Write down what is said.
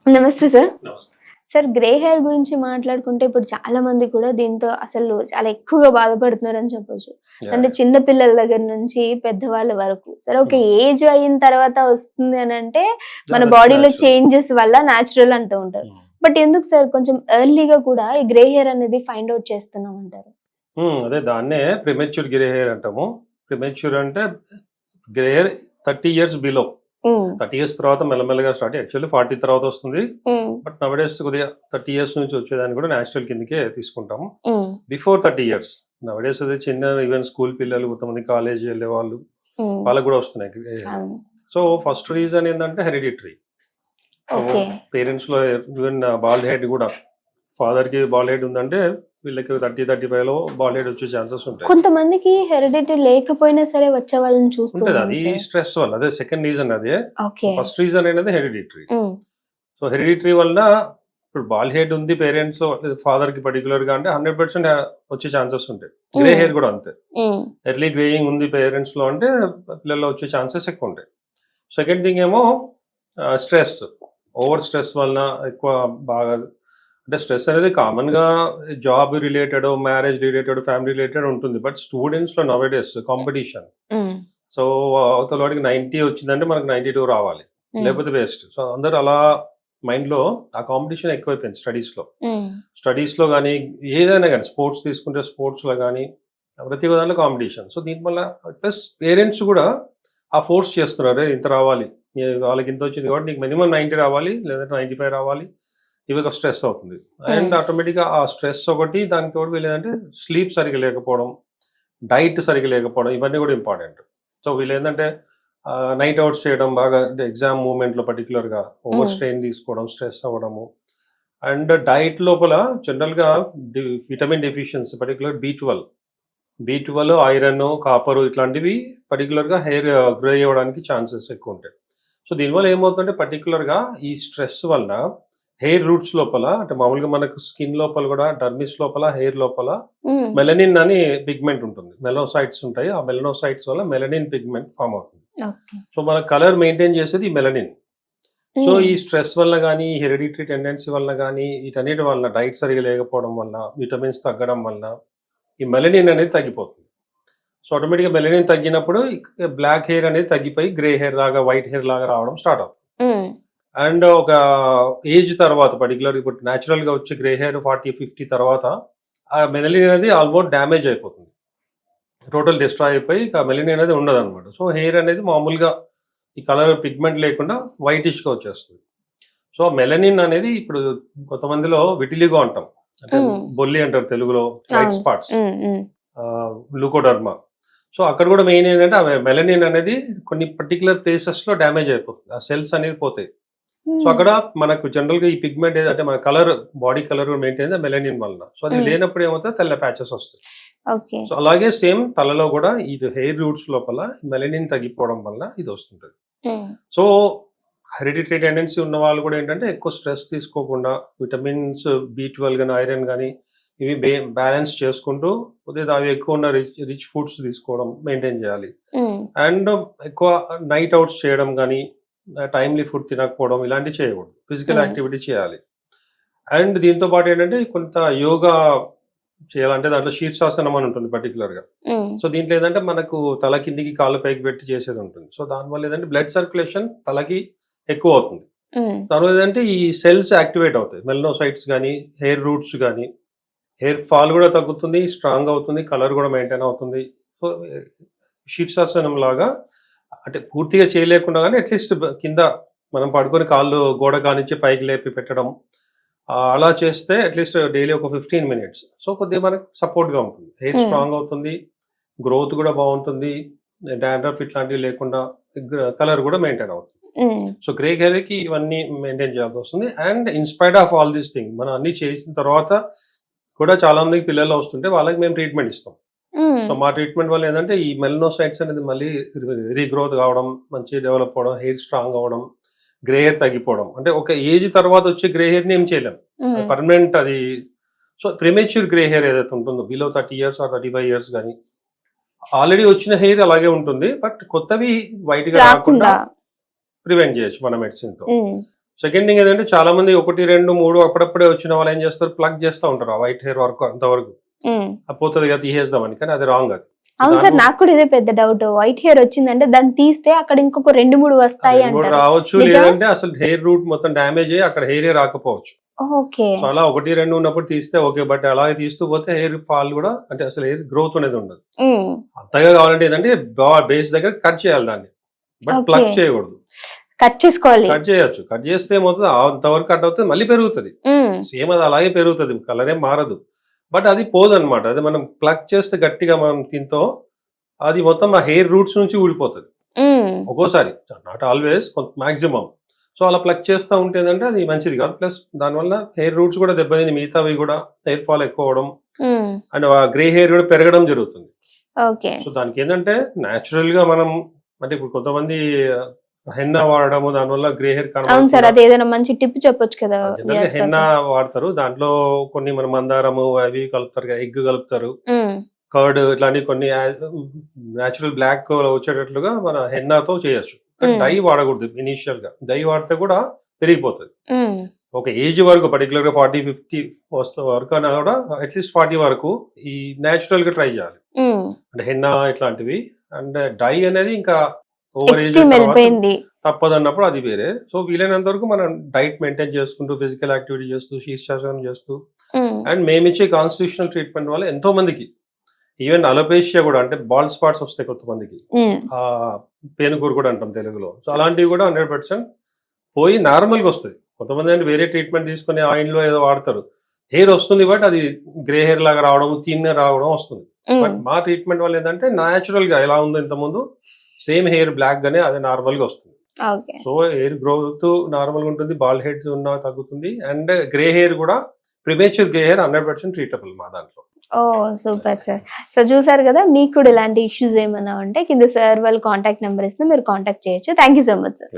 నమస్తే సార్. నమస్తే. Sir grey hair గురించి మాట్లాడుకుంటే ఇప్పుడు చాలా మంది కూడా దీంతో అసలు చాలా ఎక్కువగా బాధపడుతున్నారని చెప్పొచ్చు. అంటే యాహ్! చిన్న పిల్లల దగ్గర నుంచి పెద్దవాళ్ళ వరకు. సరే ఒక హ్మ్. ఏజ్ అయిన తర్వాత వస్తుంది అనంటే మన దట్స్ బాడీలో నేచురల్. చేంజెస్ వల్ల నేచురల్ అంటూ ఉంటారు. హ్మ్. బట్ ఎందుకు సార్ కొంచెం ఎర్లీగా కూడా ఈ గ్రే హెయిర్ అనేది ఫైండ్ ఔట్ చేస్తున్నాం అంటారు? అదే దాన్నే ప్రిమెచ్యూర్ గ్రే హెయిర్ అంటాము. ప్రిమెచ్యూర్ అంటే గ్రే హెయిర్ 30 ఇయర్స్ బిలో. హ్మ్. 30 ఇయర్స్ తర్వాత మెల్లమెల్లగా స్టార్ట్ యాక్చువల్లీ 40 తర్వాత వస్తుంది. హ్మ్. బట్ నౌడేస్ కొద్దిగా 30 ఇయర్స్ నుంచి వచ్చేదాన్ని కూడా నేచురల్ కిందకే తీసుకుంటాము. హ్మ్. బిఫోర్ 30 ఇయర్స్ నౌడేస్ అది చిన్న ఈవెన్ స్కూల్ పిల్లలు, కొంతమంది కాలేజ్ వెళ్ళే వాళ్ళు హ్మ్. వాళ్ళకి కూడా వస్తున్నాయి గ్రే హెయిర్. అవును. సో ఫస్ట్ రీజన్ ఏంటంటే హెరిడిటరీ. So okay. పేరెంట్స్‌లో ఈవెన్ బాల్డ్ హెడ్ కూడా ఫాదర్‌కి బాల్డ్ హెడ్ ఉందంటే వీళ్ళకి 30, 35లో బాల్డ్ హెడ్ వచ్చే ఛాన్సెస్ ఉంటాయి. కొంతమందికి హెరిడిటీ లేకపోయినా సరే వచ్చే వాళ్ళని చూస్తూ ఉంటది. ఉన్నాం అది సార్. స్ట్రెస్ వల్ల. అదే సెకండ్ రీజన్ అదే. ఓకే. ఫస్ట్ రీజన్ అనేది హెరిడిటరీ. హ్మ్. సో హెరిడిటరీ వలన ఇప్పుడు బాల్ హెడ్ ఉంది పేరెంట్స్ ఫాదర్‌కి పర్టిక్యులర్‌గా అంటే 100% వచ్చే ఛాన్సెస్ ఉంటాయి. గ్రే హ్మ్. హెయిర్ కూడా అంతే. హ్మ్. ఎర్లీ గ్రేయింగ్ ఉంది పేరెంట్స్‌లో అంటే పిల్లల్లో వచ్చే ఛాన్సెస్ ఎక్కువ ఉంటాయి. సెకండ్ థింగ్ ఏమో స్ట్రెస్. ఓవర్ స్ట్రెస్ వలన ఎక్కువ బాగా అంటే స్ట్రెస్ అనేది కామన్‌గా job related, marriage related, family related ఉంటుంది. బట్ స్టూడెంట్స్‌లో నౌ-ఏ-డేస్ కాంపిటీషన్. హ్మ్. సో అవతల వాడికి 90 వచ్చిందంటే మనకు 92 రావాలి. హ్మ్. లేకపోతే వేస్ట్. సో అందరూ అలా మైండ్‌లో ఆ కాంపిటీషన్ ఎక్కువైపోయింది స్టడీస్‌లో. హ్మ్. స్టడీస్‌లో గానీ, ఏదైనా గానీ స్పోర్ట్స్ తీసుకుంటే స్పోర్ట్స్‌లో గానీ, ప్రతి దాంట్లో కాంపిటీషన్. సో దీనివల్ల ప్లస్ పేరెంట్స్ గూడా ఆ ఫోర్స్ చేస్తున్నారు. "అరేయ్! ఇంత రావాలి. వాళ్ళకి ఇంత వచ్చింది కాబట్టి నీకు మినిమమ్ 90 రావాలి. లేదంటే 95 రావాలి." ఇవి ఒక స్ట్రెస్ అవుతుంది. అండ్ హ్మ్. ఆటోమేటిక్‌గా ఆ స్ట్రెస్ ఒకటి, దానికి తోడు వీళ్ళేంటంటే స్లీప్ సరిగ్గా లేకపోవడం, డైట్ సరిగ్గా లేకపోవడం ఇవన్నీ గూడా ఇంపార్టెంట్. సో వీళ్ళేందంటే నైట్ ఔట్స్ చేయడం బాగా అంటే ఎగ్జామ్ మూవ్‌మెంట్‌లో పర్టిక్యులర్‌గా ఓవర్ హ్మ్. స్ట్రెయిన్ తీసుకోవడం, స్ట్రెస్ అవ్వడము. అండ్ డైట్ లోపల జనరల్‌గా డి విటమిన్ డెఫిషియన్సీ పర్టిక్యులర్ బి12, ఐరన్, కాపర్ ఇట్లాంటివి పర్టిక్యులర్‌గా హెయిర్ గ్రో అవ్వడానికి ఛాన్సెస్ ఎక్కువుంటాయి. సో దీనివల్ల ఏమవుతుందంటే పర్టిక్యులర్‌గా ఈ స్ట్రెస్ వలన హెయిర్ రూట్స్ లోపల అంటే మామూలుగా మనకు స్కిన్ లోపల గూడా డర్మిస్ లోపల, హెయిర్ లోపల హ్మ్. మెలనిన్ అని పిగ్మెంట్ ఉంటుంది. మెలనోసైట్స్ ఉంటాయి. ఆ మెలనోసైట్స్ వల్ల మెలనిన్ పిగ్మెంట్ ఫార్మ్ అవుతుంది. ఓకే. సో మన కలర్ మెయింటైన్ చేసేది ఈ మెలనిన్. సో హ్మ్. ఈ స్ట్రెస్ వల్ల గానీ, హెరిడిటరీ టెండెన్సీ వల్ల గానీ, వీటన్నిటి వలన డైట్ సరిగ్గా లేకపోవడం వల్ల, విటమిన్స్ తగ్గడం వల్ల ఈ మెలనిన్ అనేది తగ్గిపోతుంది. సో ఆటోమేటిక్‌గా మెలనిన్ తగ్గినప్పుడు బ్లాక్ హెయిర్ అనేది తగ్గిపోయి గ్రే హెయిర్ లాగా, వైట్ హెయిర్ లాగా రావడం స్టార్ట్ అవుతుంది. హ్మ్. అండ్ ఒక ఏజ్ తర్వాత పర్టిక్యులర్‌గా ఇప్పుడు నేచురల్‌గా వచ్చే గ్రే హెయిర్ 40, 50 తర్వాత ఆ మెలనిన్ అనేది ఆల్మోస్ట్ డ్యామేజ్ అయిపోతుంది. టోటల్ డిస్ట్రాయ్ అయిపోయి ఇక మెలనిన్ అనేది ఉండదనమాట. సో హెయిర్ అనేది మామూలుగా ఈ కలర్ పిగ్మెంట్ లేకుండా వైటిష్‌గా వచ్చేస్తుంది. సో మెలనిన్ అనేది ఇప్పుడు కొంతమందిలో విటిలిగో అంటాం. అంటే హ్మ్. బొల్లి అంటారు తెలుగులో. వైట్ అవును. స్పాట్స్. హ్మ్. హ్మ్. లుకోడర్మా. సో అక్కడ కూడా మెయిన్ ఏంటంటే ఆ మెలనిన్ అనేది కొన్ని పర్టిక్యులర్ ప్లేసెస్‌లో డ్యామేజ్ అయిపోతుంది. ఆ సెల్స్ అనేవి పోతాయి. సో హ్మ్. అక్కడ మనకు జనరల్‌గా ఈ పిగ్మెంట్ ఏదంటే మన colour body colour maintain melanin వలన. సో అది హ్మ్. లేనప్పుడు ఏమవుతది తెల్ల ప్యాచెస్ వస్తాయి. ఓకే. సో అలాగే సేమ్ తలలో కూడా ఈ హెయిర్ రూట్స్ లోపల మెలనిన్ తగ్గిపోవడం వల్ల ఇది వస్తుంటది. హ్మ్. సో హెరిడిటరీ టెండెన్సీ ఉన్న వాళ్ళు కూడా ఏంటంటే ఎక్కువ స్ట్రెస్ తీసుకోకుండా విటమిన్స్ బి12 గాని, ఐరన్ గాని ఇవి బ్యాలెన్స్ చేసుకుంటూ కొద్దిగా అవి ఎక్కువ ఉన్న రిచ్ రిచ్ ఫుడ్స్ తీసుకోవడం మెయింటైన్ చేయాలి. హ్మ్. అండ్ ఎక్కువ నైట్ ఔట్స్ చేయడం గానీ, టైమ్‌లీ ఫుడ్ తినకపోవడం ఇలాంటివి చేయకూడదు. ఫిజికల్ హ్మ్. యాక్టివిటీ చేయాలి. అండ్ దీంతో పాటు ఏంటంటే కొంత యోగా చేయాలంటే దాంట్లో శీర్షాసనం అని ఉంటుంది పర్టిక్యులర్‌గా. హ్మ్. సో దీంట్లో ఏదంటే మనకు తల కిందికి కాళ్ళు పైకి పెట్టి చేసేది ఉంటుంది. సో దానివల్ల ఏదంటే బ్లడ్ సర్క్యులేషన్ తలకి ఎక్కువ అవుతుంది. హ్మ్. దానివల్ల ఏదంటే ఈ సెల్స్ యాక్టివేట్ అవుతాయి. మెలనోసైట్స్ గానీ, హెయిర్ రూట్స్ గానీ, హెయిర్ ఫాల్ కూడా తగ్గుతుంది, స్ట్రాంగ్ అవుతుంది, కలర్ కూడా మెయింటైన్ అవుతుంది. సో శీర్షాసనం లాగా అంటే పూర్తిగా చేయలేకుండా గానీ అట్‌లీస్ట్ కింద మనం పడుకొని కాళ్ళు గోడ కానించి పైకి లేపి పెట్టడం. అలా చేస్తే అట్‌లీస్ట్ డైలీ ఒక 15 మినిట్స్. సో కొద్దిగా మనకు సపోర్ట్‌గా ఉంటుంది. హెయిర్ హ్మ్. స్ట్రాంగ్ అవుతుంది. గ్రోత్ కూడా బావుంటుంది. డాండ్రఫ్ ఇట్లాంటివి లేకుండా కలర్ కూడా మెయింటైన్ అవుతుంది. హ్మ్. సో గ్రే హెయిర్‌కి ఇవన్నీ మెయింటైన్ చేయాల్సొస్తుంది. And in spite of all these thing మనం అన్నీ చేసిన తర్వాత కూడా చాలా మందికి పిల్లలు వస్తుంటే వాళ్ళకి మేము ట్రీట్మెంట్ ఇస్తాం. హ్మ్. సో మా ట్రీట్మెంట్ వల్ల ఏందంటే ఈ మెలనోసైట్స్ అనేది మళ్ళీ రీగ్రోత్ కావడం, మంచిగా డెవలప్ అవ్వడం, హెయిర్ స్ట్రాంగ్ అవ్వడం, గ్రే హెయిర్ తగ్గిపోవడం. అంటే ఒక ఏజ్ తర్వాత వచ్చే గ్రే హెయిర్‌ని ఏం చేయలేం. అది హ్మ్. పర్మనెంట్ అది. సో ప్రిమేచ్యూర్ గ్రే హెయిర్ ఏదైతే ఉంటుందో బిలో 30 ఇయర్స్ ఆర్ 35 ఇయర్స్ గాని ఆల్రెడీ వచ్చిన హెయిర్ అలాగే ఉంటుంది. బట్ కొత్తవి వైట్‌గా రాకుండా రాకుండా. ప్రివెంట్ చేయొచ్చు మన మెడిసిన్‌తో. హ్మ్. సెకండ్ థింగ్ ఏంటంటే చాలా మంది 1, 2, 3 అప్పుడప్పుడే వచ్చిన వాళ్ళు ఏం చేస్తారు, ప్లగ్ చేస్తూ ఉంటారు ఆ వైట్ హెయిర్ వరకు అంతవరకు పోతుంది కదా తీసేద్దామని. కానీ అది రాంగ్. అది అవును సార్, నాకు కూడా ఇదే పెద్ద డౌట్. వైట్ హెయిర్ వచ్చిందంటే దాన్ని తీస్తే అక్కడ ఇంకొక 2-3 వస్తాయి అంటారు. రావచ్చు, లేదంటే అసలు హెయిర్ రూట్ మొత్తం డ్యామేజ్ అయ్యి అక్కడ హెయిర్ రాకపోవచ్చు. ఓకే. సో అలా 1, 2 ఉన్నప్పుడు తీస్తే ఓకే, బట్ అలాగే తీస్తూ పోతే హెయిర్ ఫాల్ కూడా, అంటే అసలు హెయిర్ గ్రోత్ అనేది ఉండదు. అంతగా కావాలంటే ఏంటంటే బేస్ దగ్గర కట్ చేయాలి దాన్ని, బట్ ప్లగ్ చేయకూడదు. కట్ చేసుకోవాలి. కట్ చేయొచ్చు, కట్ చేస్తే ఏమవుతుంది, అంతవరకు కట్ అవుతుంది, మళ్ళీ పెరుగుతుంది. సేమ్ అది అలాగే పెరుగుతుంది, కలర్ ఏం మారదు, బట్ అది పోదు అనమాట. అది మనం ప్లగ్ చేస్తే గట్టిగా మనం తింతో అది మొత్తం ఆ హెయిర్ రూట్స్ నుంచి ఊడిపోతుంది ఒక్కోసారి, నాట్ ఆల్వేస్, మాక్సిమం. సో అలా ప్లగ్ చేస్తూ ఉంటే ఏంటంటే అది మంచిది కాదు. ప్లస్ దానివల్ల హెయిర్ రూట్స్ కూడా దెబ్బతిని మిగతావి కూడా హెయిర్ ఫాల్ ఎక్కువ అవడం అండ్ గ్రే హెయిర్ కూడా పెరగడం జరుగుతుంది. సో దానికి ఏంటంటే న్యాచురల్ గా మనం, అంటే ఇప్పుడు కొంతమంది హెన్నా వాడడము దానివల్ల గ్రే హెయిర్ మంచి టిప్ చెప్పొచ్చు కదా. హెన్నా వాడతారు, దాంట్లో కొన్ని మన మందారము అవి కలుపుతారు, ఎగ్ కలుపుతారు, కర్డ్, ఇట్లాంటి కొన్ని న్యాచురల్ బ్లాక్ వచ్చేటట్లుగా మన హెన్నాతో చేయొచ్చు. డై వాడకూడదు ఇనిషియల్ గా. డై వాడితే కూడా పెరిగిపోతుంది. ఒక ఏజ్ వరకు, పర్టికులర్ గా 40-50 వరకు అయినా కూడా అట్లీస్ట్ 40 వరకు ఈ న్యాచురల్ గా ట్రై చేయాలి, అంటే హెన్నా ఇట్లాంటివి. అండ్ డై అనేది ఇంకా ఓవర్ ఏజ్ తప్పదన్నప్పుడు అది వేరే. సో వీలైనంత వరకు మనం డైట్ మెయింటైన్ చేసుకుంటూ, ఫిజికల్ యాక్టివిటీ చేస్తూ, శీర్షాసనం చేస్తూ, అండ్ మేమిచ్చే కాన్స్టిట్యూషనల్ ట్రీట్మెంట్ వల్ల ఎంతో మందికి, ఈవెన్ అలోపేషియా కూడా, అంటే బాల్ స్పాట్స్ వస్తాయి కొంతమందికి, పేనుకూరు కూడా అంటాం తెలుగులో. సో అలాంటివి కూడా 100% పోయి నార్మల్ గా వస్తుంది. కొంతమంది అంటే వేరే ట్రీట్మెంట్ తీసుకుని ఆయిల్ లో ఏదో వాడతారు, హెయిర్ వస్తుంది, బట్ అది గ్రే హెయిర్ లాగా రావడం, థిన్ రావడం వస్తుంది. బట్ మా ట్రీట్మెంట్ వల్ల ఏంటంటే న్యాచురల్ గా ఎలా ఉందో ఇంత ముందు సేమ్ హెయిర్ బ్లాక్ గానే అదే నార్మల్ గా వస్తుంది. సో హెయిర్ గ్రోత్ నార్మల్ గా ఉంటుంది, బాల్ హెడ్స్ ఉన్నా తగ్గుతుంది, అండ్ గ్రే హెయిర్ కూడా, ప్రిమేచ్యూర్ గ్రే హెయిర్ 100% ట్రీటబుల్ మా దాంట్లో. ఓ సూపర్ సార్. సో చూసారు కదా, మీకు కూడా ఇలాంటి ఇష్యూస్ ఏమైనా ఉంటే కింద సార్ వాళ్ళు కాంటాక్ట్ నెంబర్ ఇస్తే మీరు కాంటాక్ట్ చేయొచ్చు. Thank you so much sir.